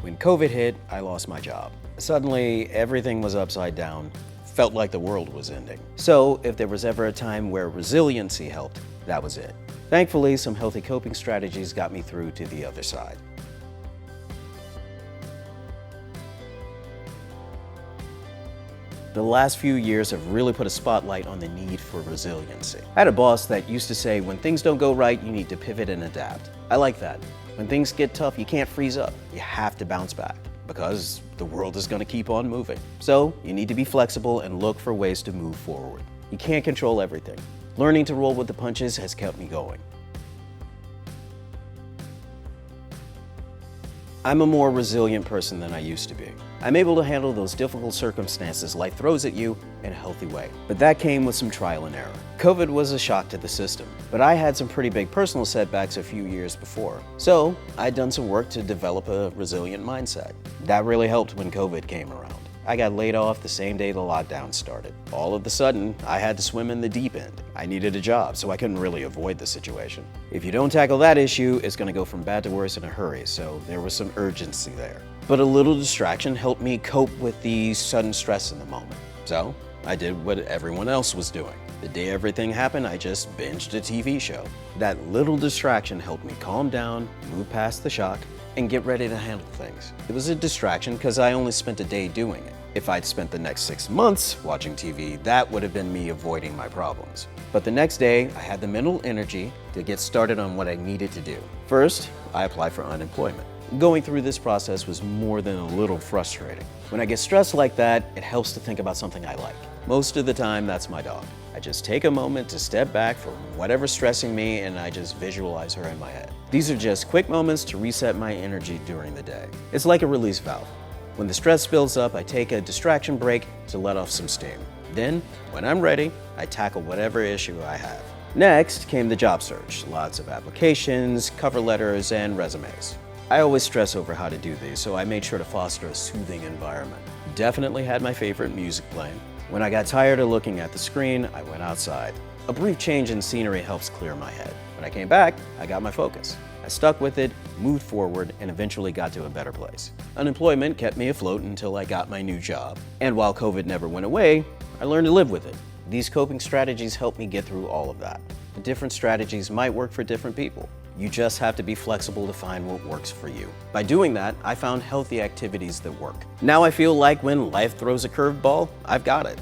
When COVID hit, I lost my job. Suddenly, everything was upside down. Felt like the world was ending. So, if there was ever a time where resiliency helped, that was it. Thankfully, some healthy coping strategies got me through to the other side. The last few years have really put a spotlight on the need for resiliency. I had a boss that used to say, when things don't go right, you need to pivot and adapt. I like that. When things get tough, you can't freeze up. You have to bounce back because the world is going to keep on moving. So you need to be flexible and look for ways to move forward. You can't control everything. Learning to roll with the punches has kept me going. I'm a more resilient person than I used to be. I'm able to handle those difficult circumstances life throws at you in a healthy way. But that came with some trial and error. COVID was a shock to the system, but I had some pretty big personal setbacks a few years before. So I'd done some work to develop a resilient mindset. That really helped when COVID came around. I got laid off the same day the lockdown started. All of a sudden, I had to swim in the deep end. I needed a job, so I couldn't really avoid the situation. If you don't tackle that issue, it's gonna go from bad to worse in a hurry, so there was some urgency there. But a little distraction helped me cope with the sudden stress in the moment. So I did what everyone else was doing. The day everything happened, I just binged a TV show. That little distraction helped me calm down, move past the shock, and get ready to handle things. It was a distraction because I only spent a day doing it. If I'd spent the next 6 months watching TV, that would have been me avoiding my problems. But the next day, I had the mental energy to get started on what I needed to do. First, I applied for unemployment. Going through this process was more than a little frustrating. When I get stressed like that, it helps to think about something I like. Most of the time, that's my dog. I just take a moment to step back from whatever's stressing me and I just visualize her in my head. These are just quick moments to reset my energy during the day. It's like a release valve. When the stress builds up, I take a distraction break to let off some steam. Then, when I'm ready, I tackle whatever issue I have. Next came the job search. Lots of applications, cover letters, and resumes. I always stress over how to do these, so I made sure to foster a soothing environment. Definitely had my favorite music playing. When I got tired of looking at the screen, I went outside. A brief change in scenery helps clear my head. When I came back, I got my focus. I stuck with it, moved forward, and eventually got to a better place. Unemployment kept me afloat until I got my new job. And while COVID never went away, I learned to live with it. These coping strategies helped me get through all of that. The different strategies might work for different people. You just have to be flexible to find what works for you. By doing that, I found healthy activities that work. Now I feel like when life throws a curveball, I've got it.